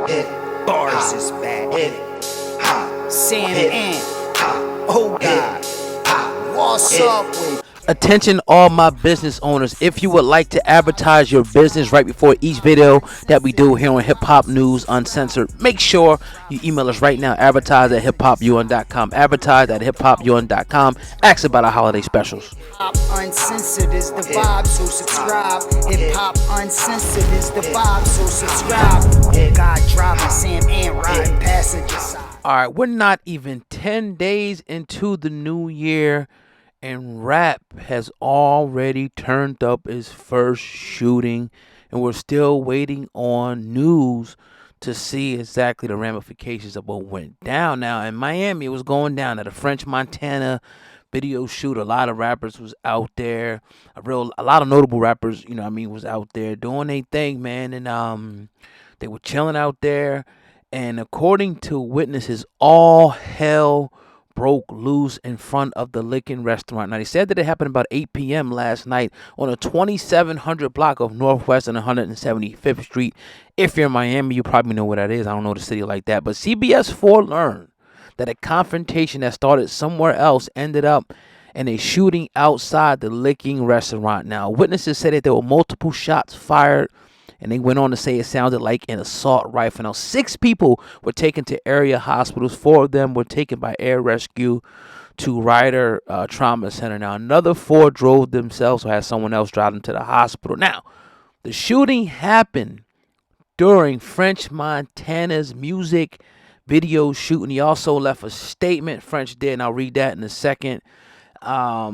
Bars is back. Sam and oh God, what's up with? Attention all my business owners, if you would like to advertise your business right before each video that we do here on Hip Hop News Uncensored, make sure you email us right now, advertise@hiphopun.com, advertise@hiphopun.com, ask about our holiday specials. Uncensored is the vibe, so subscribe. Hip Hop Uncensored is the vibe, so subscribe. Oh God, driving Sam and riding passenger side. Alright, we're not even 10 days into the new year, and rap has already turned up its first shooting, and we're still waiting on news to see exactly the ramifications of what went down. Now in Miami, it was going down at a French Montana video shoot. A lot of rappers was out there, a lot of notable rappers, was out there doing their thing, man, and they were chilling out there, and according to witnesses, all hell broke loose in front of the Lickin' restaurant. Now, they said that it happened about 8 p.m. last night on a 2700 block of Northwest and 175th Street. If you're in Miami, you probably know what that is. I don't know the city like that. But CBS 4 learned that a confrontation that started somewhere else ended up in a shooting outside the Lickin' restaurant. Now, witnesses said that there were multiple shots fired, and they went on to say it sounded like an assault rifle. Now, 6 people were taken to area hospitals. 4 of them were taken by air rescue to Ryder Trauma Center. Now, another 4 drove themselves or had someone else drive them to the hospital. Now, the shooting happened during French Montana's music video shoot, and he also left a statement. French did, and I'll read that in a second. Now,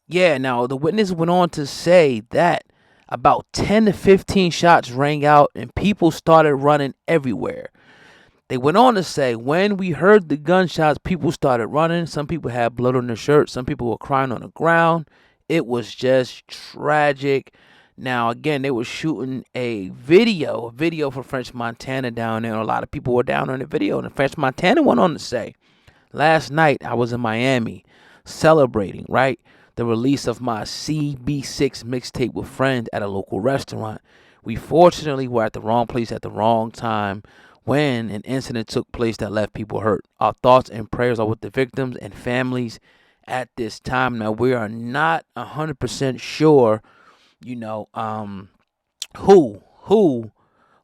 the witness went on to say that about 10 to 15 shots rang out and people started running everywhere. They went on to say, when we heard the gunshots, people started running. Some people had blood on their shirts. Some people were crying on the ground. It was just tragic. Now, again, they were shooting a video for French Montana down there. A lot of people were down on the video. And French Montana went on to say, last night I was in Miami celebrating, right, the release of my CB6 mixtape with friends at a local restaurant. We fortunately were at the wrong place at the wrong time when an incident took place that left people hurt. Our thoughts and prayers are with the victims and families at this time. Now, we are not 100% sure, who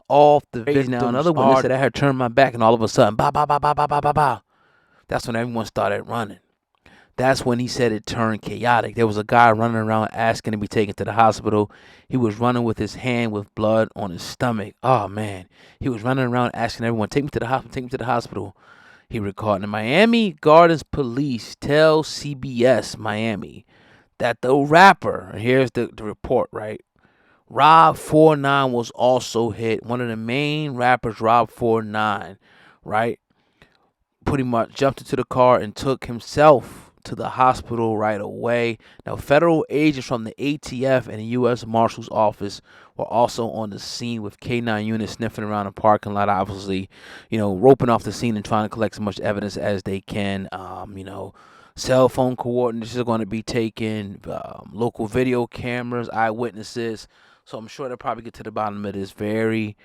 all the victims now. Another witness said I had turned my back and all of a sudden, ba ba ba ba ba ba ba ba. That's when everyone started running. That's when he said it turned chaotic. There was a guy running around asking to be taken to the hospital. He was running with his hand with blood on his stomach. Oh, man. He was running around asking everyone, take me to the hospital, take me to the hospital. He recalled. The Miami Gardens police tell CBS Miami that the rapper, and here's the report, right? Rob 49 was also hit. One of the main rappers, Rob 49, right, pretty much jumped into the car and took himself to the hospital right away. Now, federal agents from the ATF and the U.S. Marshal's Office were also on the scene with K9 units sniffing around the parking lot, obviously, roping off the scene and trying to collect as much evidence as they can. Cell phone coordinates are going to be taken, local video cameras, eyewitnesses. So I'm sure they'll probably get to the bottom of this very,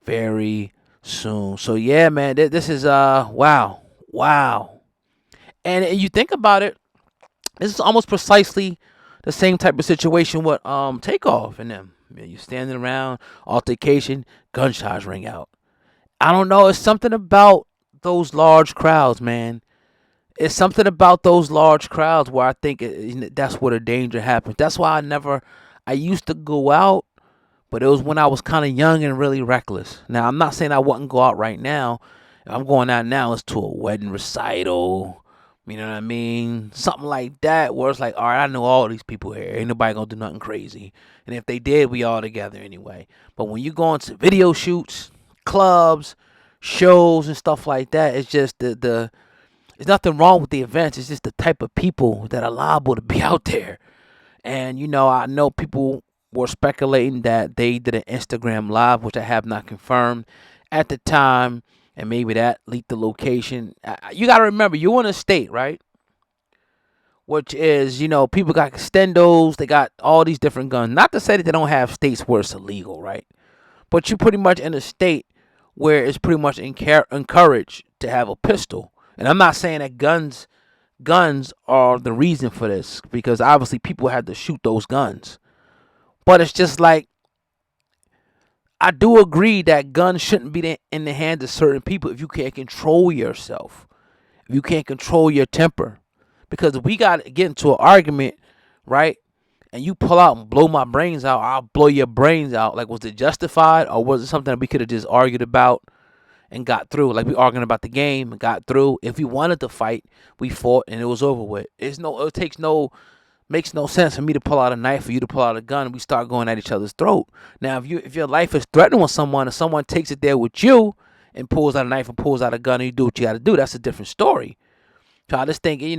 very soon. So, yeah, man, this is, wow. And you think about it, this is almost precisely the same type of situation with Takeoff and them. You're standing around, altercation, gunshots ring out. I don't know. It's something about those large crowds, man. It's something about those large crowds where I think that's where the danger happens. That's why I used to go out, but it was when I was kind of young and really reckless. Now, I'm not saying I wouldn't go out right now. If I'm going out now, it's to a wedding recital. You know what I mean? Something like that where it's like, all right, I know all these people here. Ain't nobody going to do nothing crazy. And if they did, we all together anyway. But when you go into video shoots, clubs, shows, and stuff like that, it's just there's nothing wrong with the events. It's just the type of people that are liable to be out there. And, I know people were speculating that they did an Instagram live, which I have not confirmed at the time. And maybe that leaked the location. You got to remember, you're in a state, right? Which is, people got extendos. They got all these different guns. Not to say that they don't have states where it's illegal, right? But you're pretty much in a state where it's pretty much encouraged to have a pistol. And I'm not saying that guns are the reason for this, because obviously people had to shoot those guns. But it's just like, I do agree that guns shouldn't be in the hands of certain people if you can't control yourself, if you can't control your temper. Because if we got to get into an argument, right, and you pull out and blow my brains out, I'll blow your brains out. Like, was it justified, or was it something that we could have just argued about and got through? Like, we arguing about the game and got through. If we wanted to fight, we fought and it was over with. Makes no sense for me to pull out a knife, for you to pull out a gun, and we start going at each other's throat. Now, if your life is threatened with someone, and someone takes it there with you and pulls out a knife and pulls out a gun, and you do what you got to do, that's a different story. So I just think, you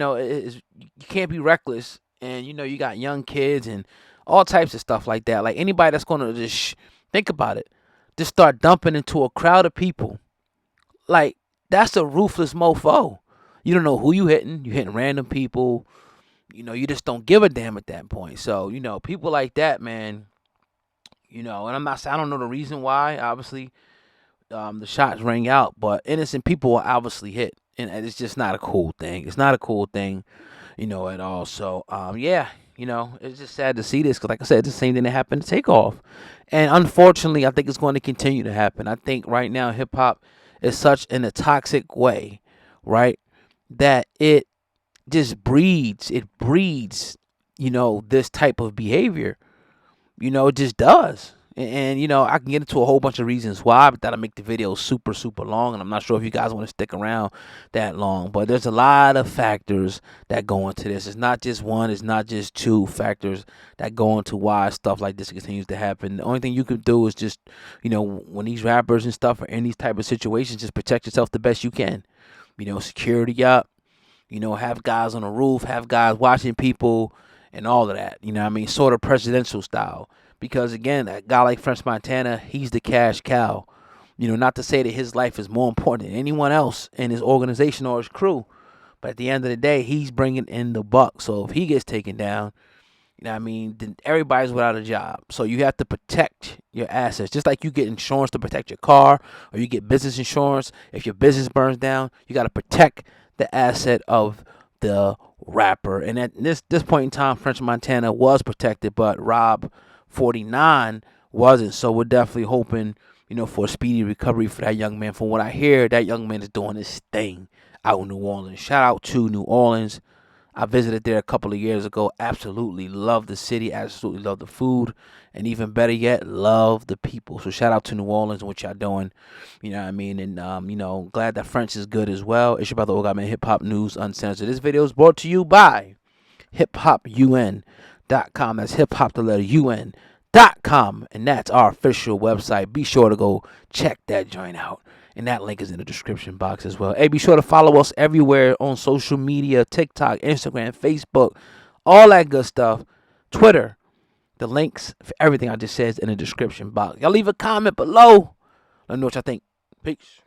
can't be reckless, and you got young kids and all types of stuff like that. Like, anybody that's gonna just think about it, just start dumping into a crowd of people, like, that's a ruthless mofo. You don't know who you hitting. You hitting random people. You just don't give a damn at that point. So, people like that, man, and I'm not saying, I don't know the reason why, obviously, the shots rang out, but innocent people were obviously hit. And it's just not a cool thing. It's not a cool thing, at all. So, yeah, it's just sad to see this, because, like I said, it's the same thing that happened to Takeoff. And unfortunately, I think it's going to continue to happen. I think right now hip-hop is such in a toxic way, right, that it just breeds, this type of behavior. It just does. And I can get into a whole bunch of reasons why, but that'll make the video super, super long. And I'm not sure if you guys want to stick around that long. But there's a lot of factors that go into this. It's not just one, it's not just two factors that go into why stuff like this continues to happen. The only thing you can do is just, when these rappers and stuff are in these type of situations, just protect yourself the best you can. Security up. Have guys on the roof, have guys watching people, and all of that. Sort of presidential style. Because, again, a guy like French Montana, he's the cash cow. Not to say that his life is more important than anyone else in his organization or his crew. But at the end of the day, he's bringing in the buck. So if he gets taken down, then everybody's without a job. So you have to protect your assets. Just like you get insurance to protect your car, or you get business insurance. If your business burns down, you got to protect the asset of the rapper. And at this point in time, French Montana was protected, but Rob 49 wasn't. So we're definitely hoping, for a speedy recovery for that young man. From what I hear, that young man is doing his thing out in New Orleans. Shout out to New Orleans. I visited there a couple of years ago. Absolutely love the city. Absolutely love the food. And even better yet, love the people. So shout out to New Orleans and what y'all doing. And, glad that French is good as well. It's your brother Ogaman, Hip Hop News Uncensored. This video is brought to you by hiphopun.com. That's hip hop, the letter UN.com. And that's our official website. Be sure to go check that joint out. And that link is in the description box as well. Hey, be sure to follow us everywhere on social media, TikTok, Instagram, Facebook, all that good stuff. Twitter. The links for everything I just said is in the description box. Y'all leave a comment below. Let me know what y'all think. Peace.